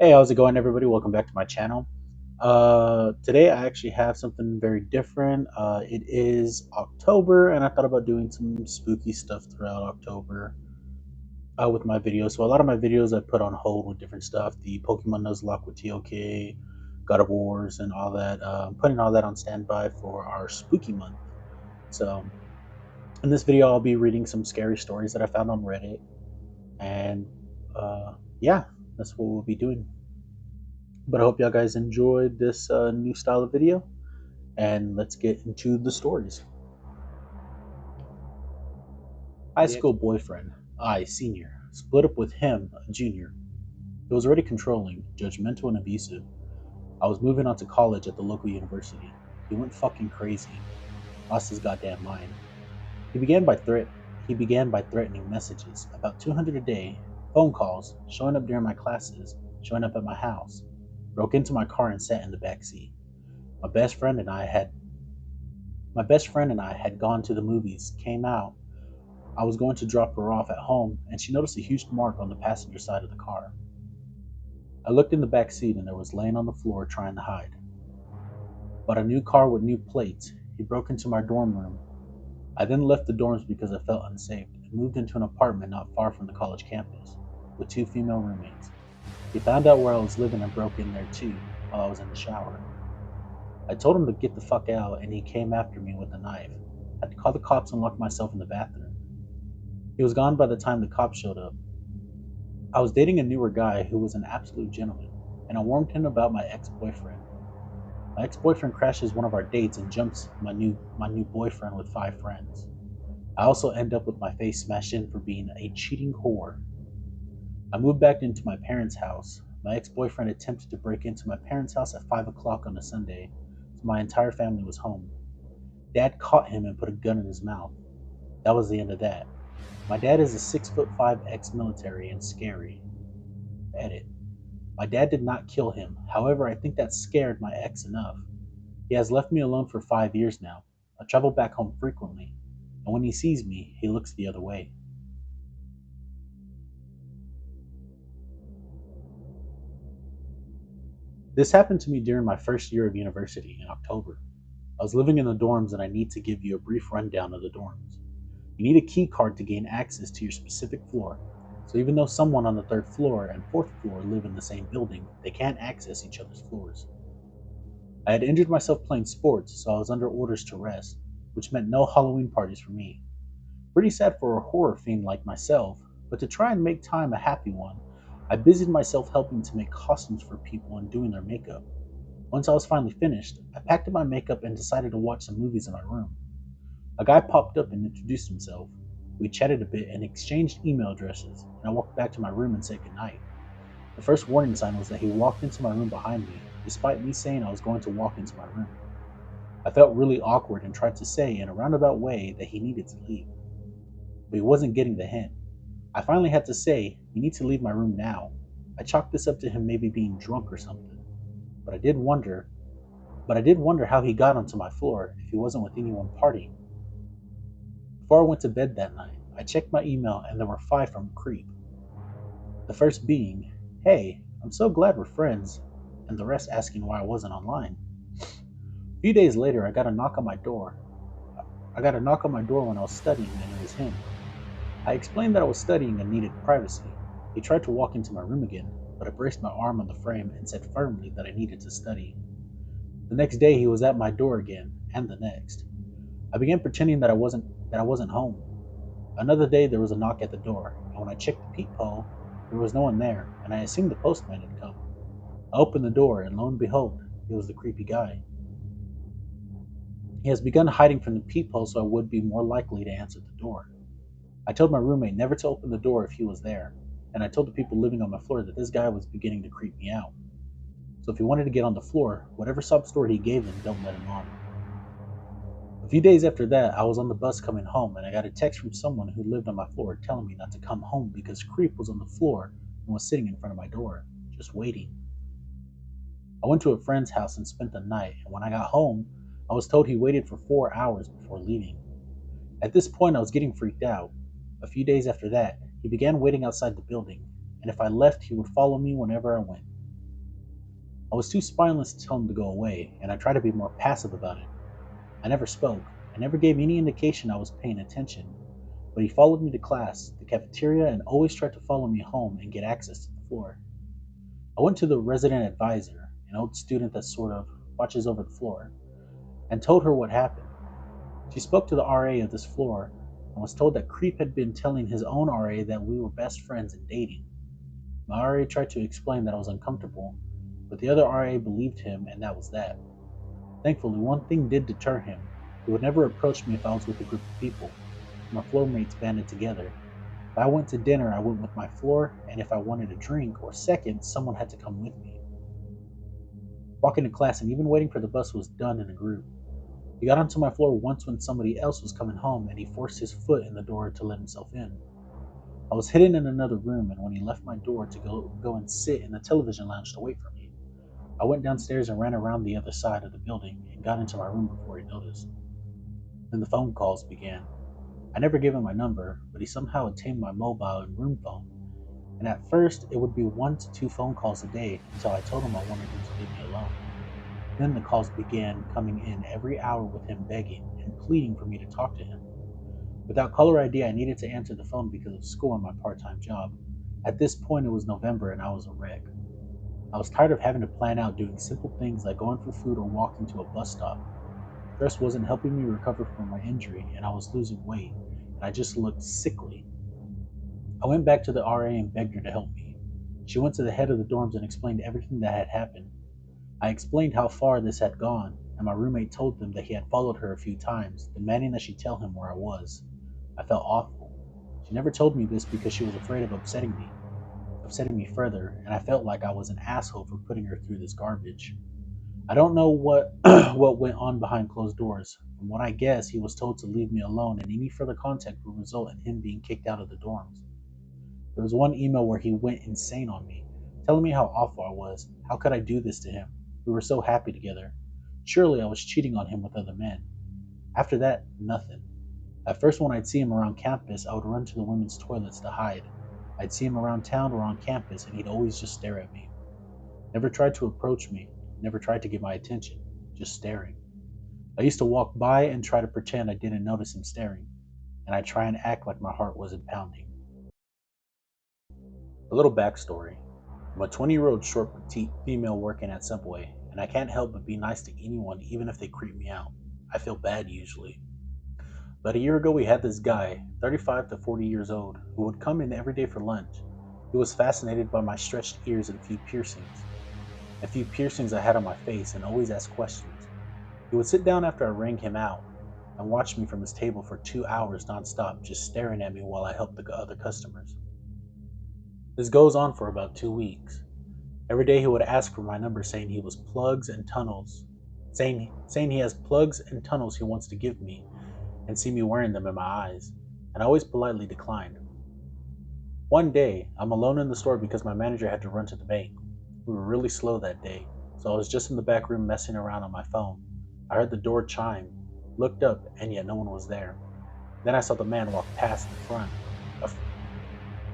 Hey, how's it going, everybody? Welcome back to my channel. Today I actually have something very different. It is October, and I thought about doing some spooky stuff throughout October with my videos. So a lot of my videos I put on hold with different stuff. The Pokemon Nuzlocke with TOK, God of Wars, and all that. I'm putting all that on standby for our spooky month. So in this video, I'll be reading some scary stories that I found on Reddit, and yeah, that's what we'll be doing. But I hope y'all guys enjoyed this new style of video, and let's get into the stories. High school boyfriend, I, senior, split up with him, a junior. He was already controlling, judgmental, and abusive. I was moving on to college at the local university. He went fucking crazy, lost his goddamn mind. He began by threatening messages, about 200 a day, phone calls, showing up during my classes, showing up at my house, broke into my car and sat in the back seat. My best friend and I had gone to the movies, came out. I was going to drop her off at home, and she noticed a huge mark on the passenger side of the car. I looked in the back seat, and there was laying on the floor trying to hide. But a new car with new plates. He broke into my dorm room. I then left the dorms because I felt unsafe and moved into an apartment not far from the college campus with two female roommates. He found out where I was living and broke in there too while I was in the shower. I told him to get the fuck out, and he came after me with a knife. I had to call the cops and lock myself in the bathroom. He was gone by the time the cops showed up. I was dating a newer guy who was an absolute gentleman, and I warned him about my ex-boyfriend. My ex-boyfriend crashes one of our dates and jumps my new boyfriend with 5 friends. I also end up with my face smashed in for being a cheating whore. I moved back into my parents' house. My ex-boyfriend attempted to break into my parents' house at 5 o'clock on a Sunday, so my entire family was home. Dad caught him and put a gun in his mouth. That was the end of that. My dad is a 6'5" ex-military and scary. Edit. My dad did not kill him. However, I think that scared my ex enough. He has left me alone for 5 years now. I travel back home frequently, and when he sees me, he looks the other way. This happened to me during my first year of university in October. I was living in the dorms, and I need to give you a brief rundown of the dorms. You need a key card to gain access to your specific floor. So even though someone on the third floor and fourth floor live in the same building, they can't access each other's floors. I had injured myself playing sports, so I was under orders to rest, which meant no Halloween parties for me. Pretty sad for a horror fiend like myself, but to try and make time a happy one, I busied myself helping to make costumes for people and doing their makeup. Once I was finally finished, I packed up my makeup and decided to watch some movies in my room. A guy popped up and introduced himself. We chatted a bit and exchanged email addresses, and I walked back to my room and said goodnight. The first warning sign was that he walked into my room behind me, despite me saying I was going to walk into my room. I felt really awkward and tried to say in a roundabout way that he needed to leave, but he wasn't getting the hint. I finally had to say, "You need to leave my room now." I chalked this up to him maybe being drunk or something, but I did wonder how he got onto my floor if he wasn't with anyone partying. Before I went to bed that night, I checked my email and there were 5 from Creep. The first being, "Hey, I'm so glad we're friends," and the rest asking why I wasn't online. A few days later, I got a knock on my door. When I was studying, and it was him. I explained that I was studying and needed privacy. He tried to walk into my room again, but I braced my arm on the frame and said firmly that I needed to study. The next day, he was at my door again, and the next. I began pretending that I wasn't home. Another day, there was a knock at the door, and when I checked the peephole, there was no one there, and I assumed the postman had come. I opened the door, and lo and behold, it was the creepy guy. He has begun hiding from the peephole so I would be more likely to answer the door. I told my roommate never to open the door if he was there, and I told the people living on my floor that this guy was beginning to creep me out. So if he wanted to get on the floor, whatever sob story he gave them, don't let him on. A few days after that, I was on the bus coming home, and I got a text from someone who lived on my floor telling me not to come home because Creep was on the floor and was sitting in front of my door, just waiting. I went to a friend's house and spent the night, and when I got home, I was told he waited for 4 hours before leaving. At this point, I was getting freaked out. A few days after that, he began waiting outside the building, and if I left, he would follow me whenever I went. I was too spineless to tell him to go away, and I tried to be more passive about it. I never spoke. I never gave any indication I was paying attention, but he followed me to class, the cafeteria, and always tried to follow me home and get access to the floor. I went to the resident advisor, an old student that sort of watches over the floor, and told her what happened. She spoke to the RA of this floor and was told that Creep had been telling his own RA that we were best friends and dating. My RA tried to explain that I was uncomfortable, but the other RA believed him, and that was that. Thankfully, one thing did deter him. He would never approach me if I was with a group of people. My floor mates banded together. If I went to dinner, I went with my floor, and if I wanted a drink or seconds, someone had to come with me. Walking to class and even waiting for the bus was done in a group. He got onto my floor once when somebody else was coming home, and he forced his foot in the door to let himself in. I was hidden in another room, and when he left my door to go and sit in the television lounge to wait for me, I went downstairs and ran around the other side of the building and got into my room before he noticed. Then the phone calls began. I never gave him my number, but he somehow obtained my mobile and room phone, and at first it would be 1 to 2 phone calls a day until I told him I wanted him to leave me alone. Then the calls began coming in every hour with him begging and pleading for me to talk to him. Without caller ID, I needed to answer the phone because of school and my part-time job. At this point, it was November and I was a wreck. I was tired of having to plan out doing simple things like going for food or walking to a bus stop. Stress wasn't helping me recover from my injury, and I was losing weight, and I just looked sickly. I went back to the RA and begged her to help me. She went to the head of the dorms and explained everything that had happened. I explained how far this had gone, and my roommate told them that he had followed her a few times, demanding that she tell him where I was. I felt awful. She never told me this because she was afraid of upsetting me further, and I felt like I was an asshole for putting her through this garbage. I don't know what what went on behind closed doors. From what I guess, he was told to leave me alone, and any further contact would result in him being kicked out of the dorms. There was one email where he went insane on me, telling me how awful I was. How could I do this to him? We were so happy together. Surely I was cheating on him with other men. After that, nothing. At first, when I'd see him around campus, I would run to the women's toilets to hide. I'd see him around town or on campus, and he'd always just stare at me. Never tried to approach me, never tried to get my attention, just staring. I used to walk by and try to pretend I didn't notice him staring, and I'd try and act like my heart wasn't pounding. A little backstory. I'm a 20-year-old short petite female working at Subway, and I can't help but be nice to anyone even if they creep me out. I feel bad usually. About a year ago, we had this guy, 35 to 40 years old, who would come in every day for lunch. He was fascinated by my stretched ears and a few piercings I had on my face, and always asked questions. He would sit down after I rang him out and watch me from his table for 2 hours nonstop, just staring at me while I helped the other customers. This goes on for about 2 weeks. Every day he would ask for my number, saying he was plugs and tunnels, saying he has plugs and tunnels he wants to give me, and see me wearing them in my eyes, and I always politely declined. One day, I'm alone in the store because my manager had to run to the bank. We were really slow that day, so I was just in the back room messing around on my phone. I heard the door chime, looked up, and yet no one was there. Then I saw the man walk past the front. Of,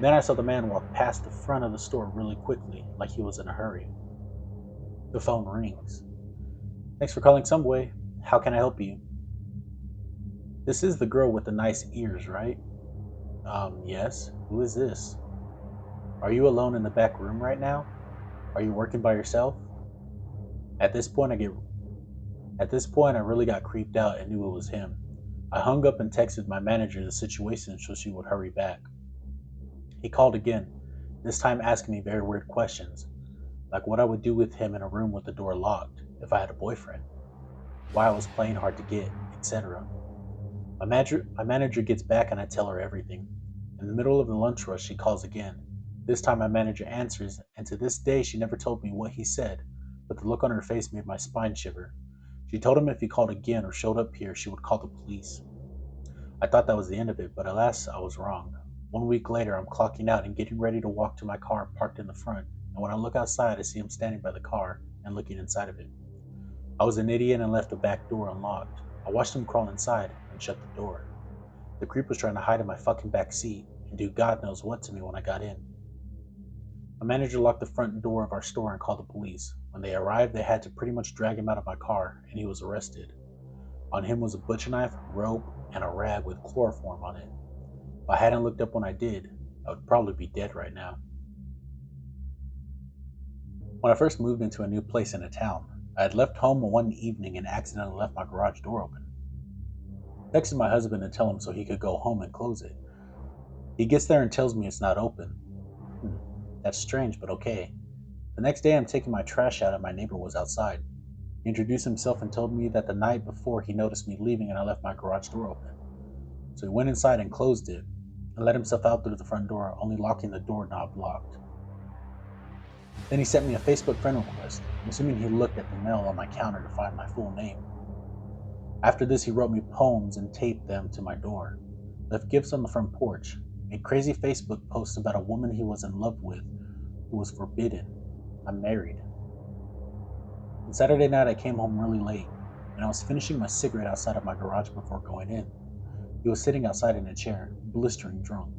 then I saw the man walk past the front of the store really quickly, like he was in a hurry. The phone rings. Thanks for calling Subway. How can I help you? This is the girl with the nice ears, right? Yes. Who is this? Are you alone in the back room right now? Are you working by yourself? At this point, I get At this point, I really got creeped out and knew it was him. I hung up and texted my manager the situation so she would hurry back. He called again, this time asking me very weird questions, like what I would do with him in a room with the door locked, if I had a boyfriend, why I was playing hard to get, etc. My manager gets back and I tell her everything. In the middle of the lunch rush, she calls again. This time my manager answers, and to this day she never told me what he said, but the look on her face made my spine shiver. She told him if he called again or showed up here, she would call the police. I thought that was the end of it, but alas, I was wrong. 1 week later, I'm clocking out and getting ready to walk to my car parked in the front, and when I look outside, I see him standing by the car and looking inside of it. I was an idiot and left the back door unlocked. I watched him crawl inside and shut the door. The creep was trying to hide in my fucking back seat and do God knows what to me when I got in. My manager locked the front door of our store and called the police. When they arrived, they had to pretty much drag him out of my car, and he was arrested. On him was a butcher knife, rope, and a rag with chloroform on it. If I hadn't looked up when I did, I would probably be dead right now. When I first moved into a new place in a town, I had left home one evening and accidentally left my garage door open. I texted my husband to tell him so he could go home and close it. He gets there and tells me it's not open. That's strange, but okay. The next day I'm taking my trash out and my neighbor was outside. He introduced himself and told me that the night before he noticed me leaving and I left my garage door open. So he went inside and closed it and let himself out through the front door, only locking the doorknob locked. Then he sent me a Facebook friend request. I'm assuming he looked at the mail on my counter to find my full name. After this, he wrote me poems and taped them to my door, left gifts on the front porch, made crazy Facebook posts about a woman he was in love with who was forbidden. I'm married. On Saturday night, I came home really late, and I was finishing my cigarette outside of my garage before going in. He was sitting outside in a chair, blistering drunk.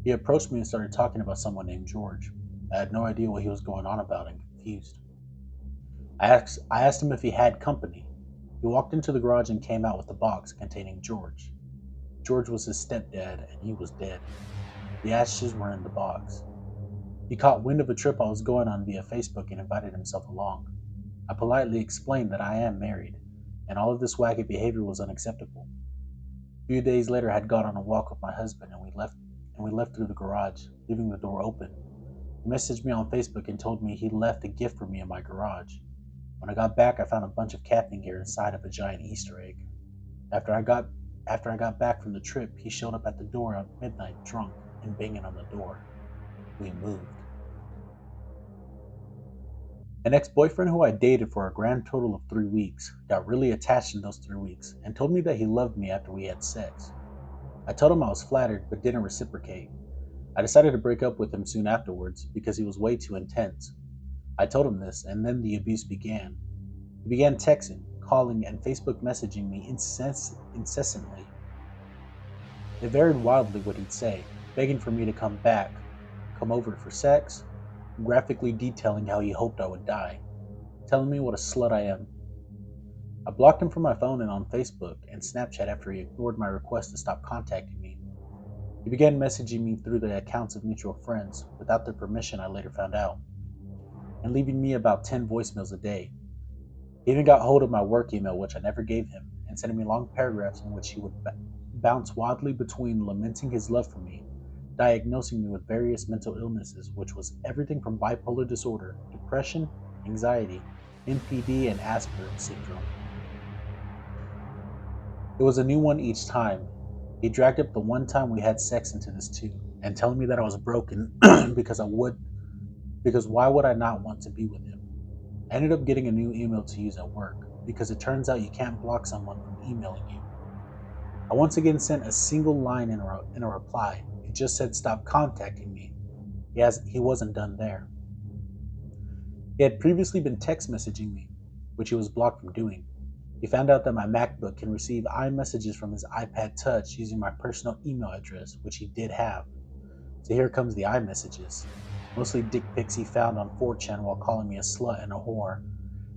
He approached me and started talking about someone named George. I had no idea what he was going on about and confused. I asked him if he had company. He walked into the garage and came out with a box containing George. George was his stepdad, and he was dead. The ashes were in the box. He caught wind of a trip I was going on via Facebook and invited himself along. I politely explained that I am married, and all of this wacky behavior was unacceptable. A few days later, I had gone on a walk with my husband, and we left through the garage, leaving the door open. He messaged me on Facebook and told me he left a gift for me in my garage. When I got back, I found a bunch of camping gear inside of a giant Easter egg. After I got back from the trip, he showed up at the door at midnight, drunk and banging on the door. We moved. An ex-boyfriend who I dated for a grand total of 3 weeks got really attached in those 3 weeks and told me that he loved me after we had sex. I told him I was flattered but didn't reciprocate. I decided to break up with him soon afterwards because he was way too intense. I told him this, and then the abuse began. He began texting, calling, and Facebook messaging me incessantly. It varied wildly what he'd say, begging for me to come back, come over for sex, graphically detailing how he hoped I would die, telling me what a slut I am. I blocked him from my phone and on Facebook and Snapchat after he ignored my request to stop contacting me. He began messaging me through the accounts of mutual friends, without their permission I later found out, and leaving me about 10 voicemails a day. He even got hold of my work email, which I never gave him, and sending me long paragraphs in which he would bounce wildly between lamenting his love for me, diagnosing me with various mental illnesses, which was everything from bipolar disorder, depression, anxiety, NPD, and Asperger's syndrome. It was a new one each time. He dragged up the one time we had sex into this too, and telling me that I was broken because why would I not want to be with him? I ended up getting a new email to use at work, because it turns out you can't block someone from emailing you. I once again sent a single line in a reply. It just said stop contacting me. He wasn't done there. He had previously been text messaging me, which he was blocked from doing. He found out that my MacBook can receive iMessages from his iPad Touch using my personal email address, which he did have. So here comes the iMessages. Mostly dick pics he found on 4chan while calling me a slut and a whore,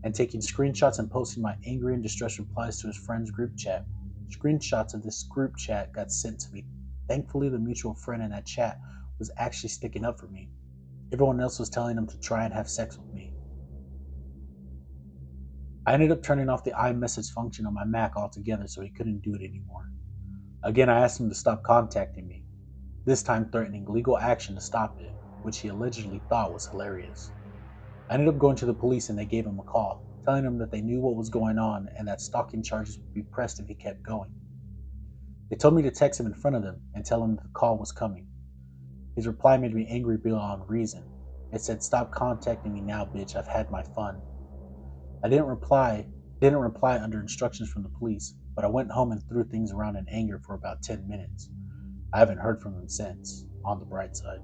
and taking screenshots and posting my angry and distressed replies to his friend's group chat. Screenshots of this group chat got sent to me. Thankfully, the mutual friend in that chat was actually sticking up for me. Everyone else was telling him to try and have sex with me. I ended up turning off the iMessage function on my Mac altogether so he couldn't do it anymore. Again, I asked him to stop contacting me, this time threatening legal action to stop it, which he allegedly thought was hilarious. I ended up going to the police and they gave him a call, telling him that they knew what was going on and that stalking charges would be pressed if he kept going. They told me to text him in front of them and tell him the call was coming. His reply made me angry beyond reason. It said, "Stop contacting me now, bitch, I've had my fun." I didn't reply under instructions from the police, but I went home and threw things around in anger for about 10 minutes. I haven't heard from him since, on the bright side.